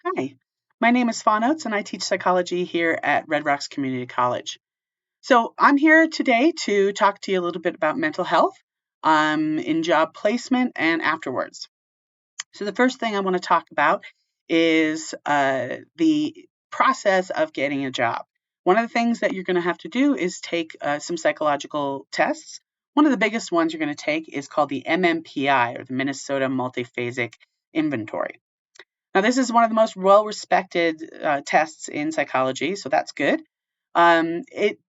Hi, my name is Fawn Oates, and I teach psychology here at Red Rocks Community College. So I'm here today to talk to you a little bit about mental health in job placement and afterwards. So the first thing I want to talk about is the process of getting a job. One of the things that you're going to have to do is take some psychological tests. One of the biggest ones you're going to take is called the MMPI, or the Minnesota Multiphasic Inventory. Now, this is one of the most well-respected tests in psychology, so that's good. It's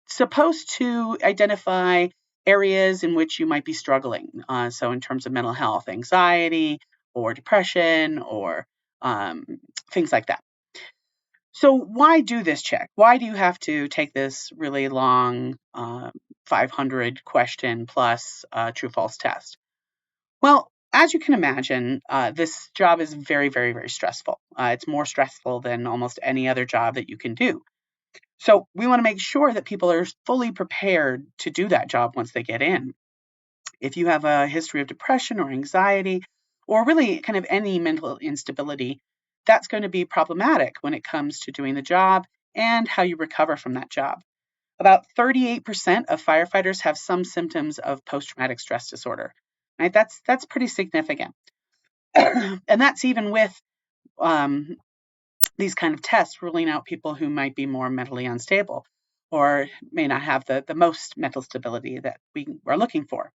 supposed to identify areas in which you might be struggling. So in terms of mental health, anxiety or depression or um, things like that. So why do this check? Why do you have to take this really long 500 question plus true false test? Well, as you can imagine, this job is very, very, very stressful. It's more stressful than almost any other job that you can do. So we want to make sure that people are fully prepared to do that job once they get in. If you have a history of depression or anxiety, or really kind of any mental instability, that's going to be problematic when it comes to doing the job and how you recover from that job. About 38% of firefighters have some symptoms of post-traumatic stress disorder. Right? That's pretty significant. And that's even with um, these kind of tests ruling out people who might be more mentally unstable or may not have the most mental stability that we are looking for.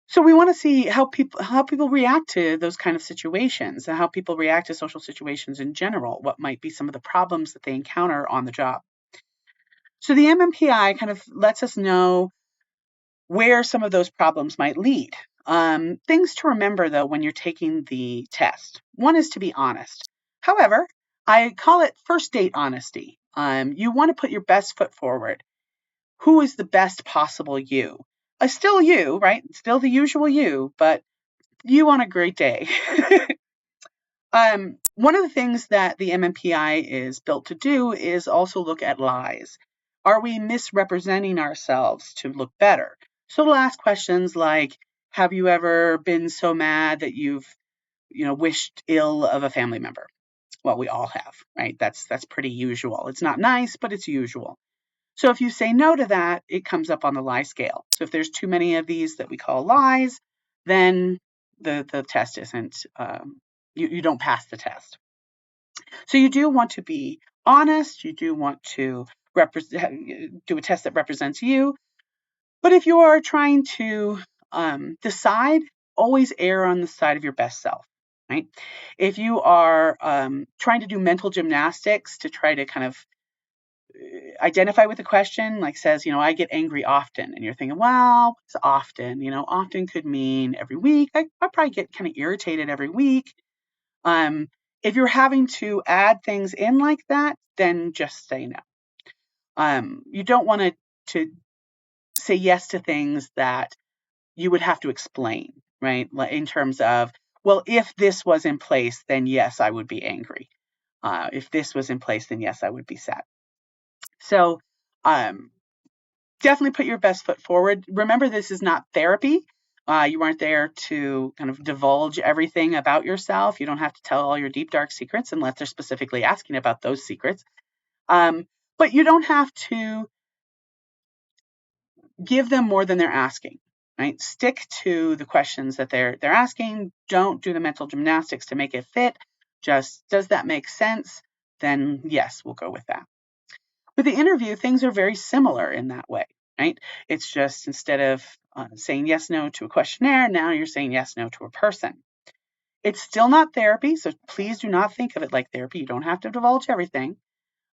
So we want to see how people react to those kind of situations and how people react to social situations in general. What might be some of the problems that they encounter on the job. So the MMPI kind of lets us know where some of those problems might lead. Things to remember, though, when you're taking the test. One is to be honest. However, I call it first date honesty. You want to put your best foot forward. Who is the best possible you? Still you, right? Still the usual you, but you on a great day. One of the things that the MMPI is built to do is also look at lies. Are we misrepresenting ourselves to look better? So it'll ask questions like, have you ever been so mad that you've, wished ill of a family member? Well, we all have, right? That's pretty usual. It's not nice, but it's usual. So if you say no to that, it comes up on the lie scale. So if there's too many of these that we call lies, then the test isn't you don't pass the test. So you do want to be honest. You do want to do a test that represents you. But if you are trying to decide, always err on the side of your best self. Right? If you are trying to do mental gymnastics to try to kind of identify with the question, like says, I get angry often, and you're thinking, well, it's often, often could mean every week. I probably get kind of irritated every week. Um, if you're having to add things in like that, then just say no. You don't want to say yes to things that you would have to explain, right? In terms of, well, if this was in place, then yes, I would be angry. If this was in place, then yes, I would be sad. So um, definitely put your best foot forward. Remember, this is not therapy. You aren't there to kind of divulge everything about yourself. You don't have to tell all your deep, dark secrets unless they're specifically asking about those secrets. But you don't have to give them more than they're asking. Right? Stick to the questions that they're asking. Don't do the mental gymnastics to make it fit. Just, does that make sense? Then yes, we'll go with that. With the interview, things are very similar in that way, right? It's just instead of saying yes, no to a questionnaire, now you're saying yes, no to a person. It's still not therapy, so please do not think of it like therapy. You don't have to divulge everything.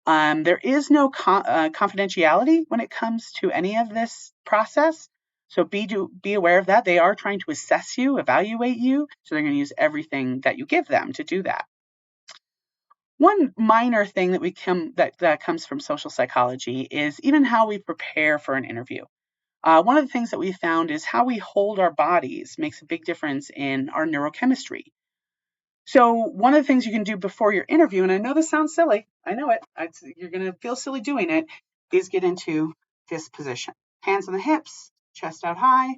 There is no confidentiality when it comes to any of this process. So be aware of that. They are trying to assess you, evaluate you, so they're going to use everything that you give them to do that. One minor thing that comes from social psychology is even how we prepare for an interview. One of the things that we found is how we hold our bodies makes a big difference in our neurochemistry. So one of the things you can do before your interview, and I know this sounds silly, I know it, you're going to feel silly doing it, is get into this position. Hands on the hips, chest out high,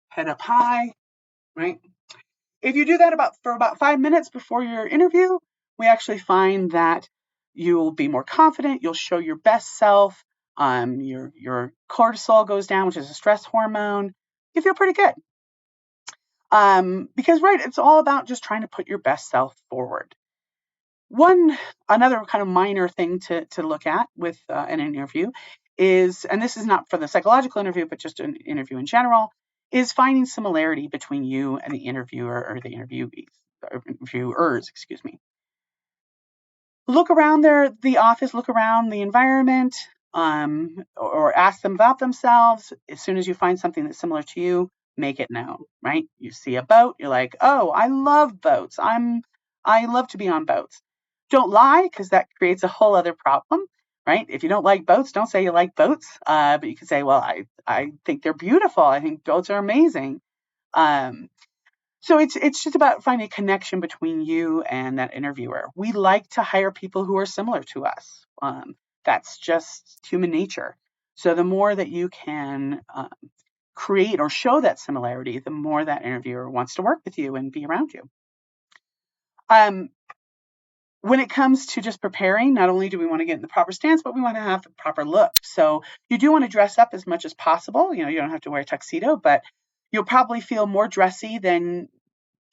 head up high, right? If you do that for about 5 minutes before your interview, we actually find that you'll be more confident, you'll show your best self, your cortisol goes down, which is a stress hormone. You feel pretty good. Because, right, it's all about just trying to put your best self forward. Another kind of minor thing to look at with an interview is, and this is not for the psychological interview, but just an interview in general, is finding similarity between you and the interviewer or the interviewers, excuse me. Look around the office, look around the environment, or ask them about themselves. As soon as you find something that's similar to you, make it known, right? You see a boat, you're like, oh, I love boats. I love to be on boats. Don't lie, because that creates a whole other problem, right? If you don't like boats, don't say you like boats, but you can say, well, I think they're beautiful. I think boats are amazing. Um, so it's just about finding a connection between you and that interviewer. We like to hire people who are similar to us. That's just human nature. So the more that you can create or show that similarity, the more that interviewer wants to work with you and be around you. When it comes to just preparing, not only do we want to get in the proper stance, but we want to have the proper look. So you do want to dress up as much as possible. You don't have to wear a tuxedo, but you'll probably feel more dressy than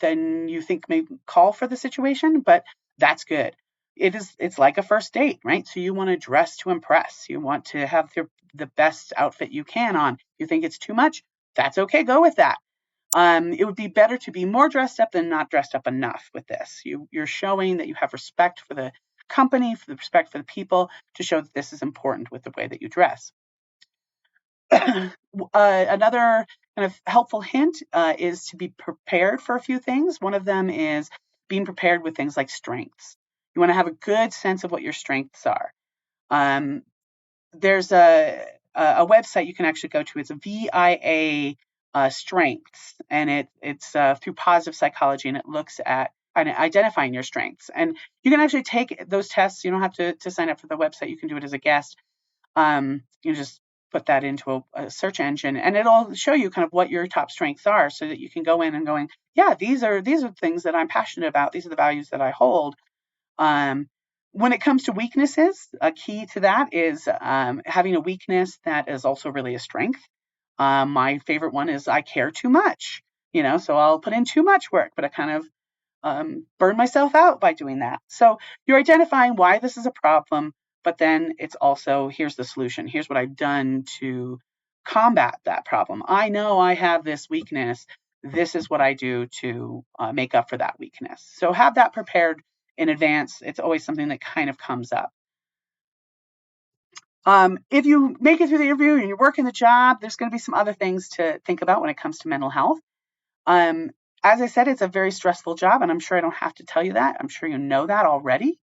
you think may call for the situation, but that's good. It's like a first date, right? So you want to dress to impress. You want to have the best outfit you can on. You think it's too much? That's okay. Go with that. It would be better to be more dressed up than not dressed up enough with this. You're showing that you have respect for the company, for the respect for the people, to show that this is important with the way that you dress. Another kind of helpful hint is to be prepared for a few things. One of them is being prepared with things like strengths. You want to have a good sense of what your strengths are. There's a website you can actually go to. It's a VIA strengths, and it's through positive psychology, and it looks at identifying your strengths. And you can actually take those tests. You don't have to sign up for the website. You can do it as a guest. You just put that into a search engine, and it'll show you kind of what your top strengths are, so that you can go in and going, yeah, these are things that I'm passionate about. These are the values that I hold. When it comes to weaknesses, a key to that is having a weakness that is also really a strength. My favorite one is I care too much. So I'll put in too much work, but I kind of burn myself out by doing that. So you're identifying why this is a problem, but then it's also, here's the solution. Here's what I've done to combat that problem. I know I have this weakness. This is what I do to make up for that weakness. So have that prepared in advance. It's always something that kind of comes up. If you make it through the interview and you're working the job, there's going to be some other things to think about when it comes to mental health. As I said, it's a very stressful job, and I'm sure I don't have to tell you that. I'm sure you know that already.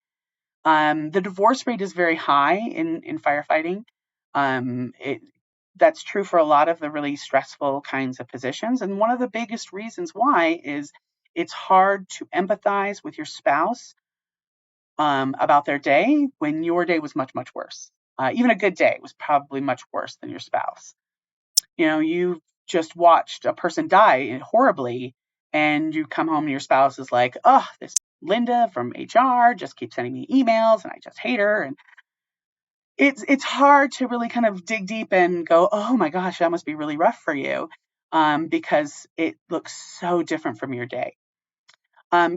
The divorce rate is very high in firefighting. That's true for a lot of the really stressful kinds of positions. And one of the biggest reasons why is it's hard to empathize with your spouse about their day when your day was much, much worse. Even a good day was probably much worse than your spouse. You just watched a person die horribly, and you come home and your spouse is like, oh, this Linda from HR just keeps sending me emails and I just hate her. And it's hard to really kind of dig deep and go, oh my gosh, that must be really rough for you, because it looks so different from your day.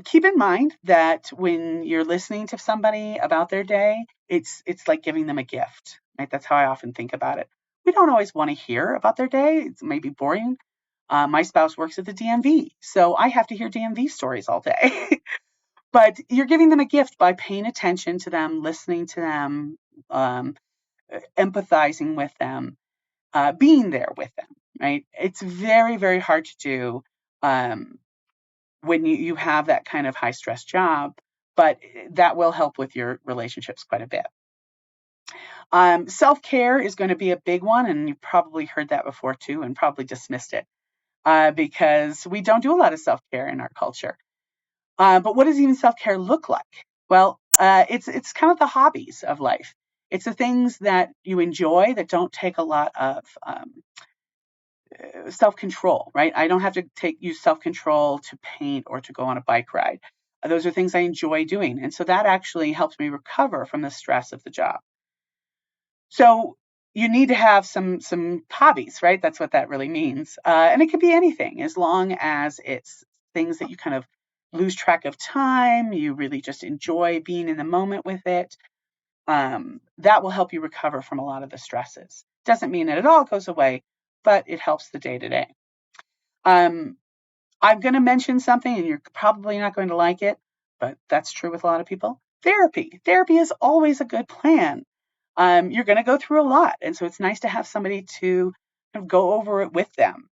Keep in mind that when you're listening to somebody about their day, it's like giving them a gift, right? That's how I often think about it. We don't always want to hear about their day. It's maybe boring. My spouse works at the DMV, so I have to hear DMV stories all day. But you're giving them a gift by paying attention to them, listening to them, empathizing with them, being there with them, right? It's very, very hard to do when you have that kind of high stress job, but that will help with your relationships quite a bit. Self-care is going to be a big one, and you've probably heard that before too, and probably dismissed it because we don't do a lot of self-care in our culture. But what does even self-care look like? Well, it's kind of the hobbies of life. It's the things that you enjoy that don't take a lot of self-control, right? I don't have to use self-control to paint or to go on a bike ride. Those are things I enjoy doing. And so that actually helps me recover from the stress of the job. So you need to have some hobbies, right? That's what that really means. And it could be anything as long as it's things that you kind of lose track of time, you really just enjoy being in the moment with it. That will help you recover from a lot of the stresses. Doesn't mean that it all goes away, but it helps the day to day. I'm going to mention something and you're probably not going to like it, but that's true with a lot of people. Therapy. Therapy is always a good plan. You're going to go through a lot. And so it's nice to have somebody to kind of go over it with them.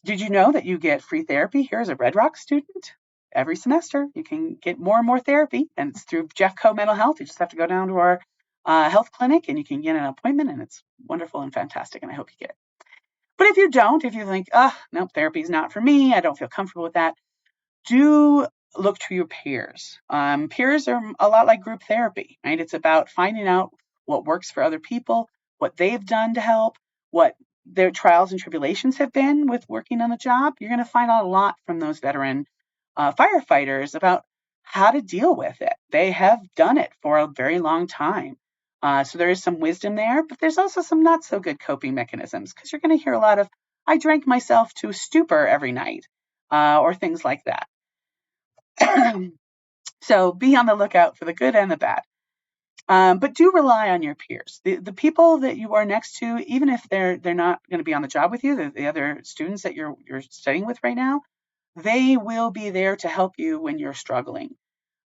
Did you know that you get free therapy here as a Red Rock student? Every semester, you can get more and more therapy, and it's through Jeffco Mental Health. You just have to go down to our health clinic and you can get an appointment, and it's wonderful and fantastic, and I hope you get it. But if you don't, if you think, no, therapy is not for me, I don't feel comfortable with that, do look to your peers. Peers are a lot like group therapy, right? It's about finding out what works for other people, what they've done to help, what their trials and tribulations have been with working on the job. You're going to find out a lot from those veteran firefighters about how to deal with it. They have done it for a very long time. So there is some wisdom there, but there's also some not so good coping mechanisms, because you're going to hear a lot of, I drank myself to a stupor every night, or things like that. So be on the lookout for the good and the bad. But do rely on your peers. The people that you are next to, even if they're not going to be on the job with you, the other students that you're studying with right now, they will be there to help you when you're struggling.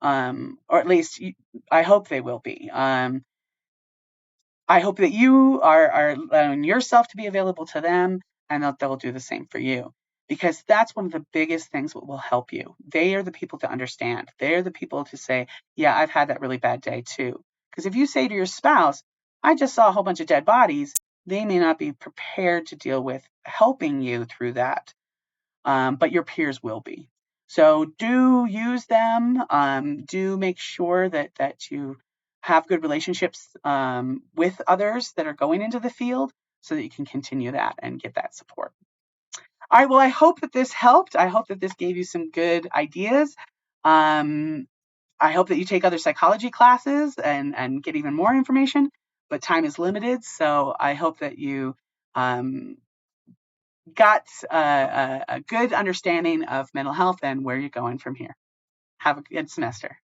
Or at least I hope they will be. I hope that you are allowing yourself to be available to them, and that they'll do the same for you, because that's one of the biggest things that will help you. They are the people to understand. They're the people to say, yeah, I've had that really bad day too. Because if you say to your spouse, I just saw a whole bunch of dead bodies, they may not be prepared to deal with helping you through that, but your peers will be. So do use them. Do make sure that you have good relationships with others that are going into the field, so that you can continue that and get that support. All right, well, I hope that this helped. I hope that this gave you some good ideas. I hope that you take other psychology classes and get even more information, but time is limited. So I hope that you got a good understanding of mental health and where you're going from here. Have a good semester.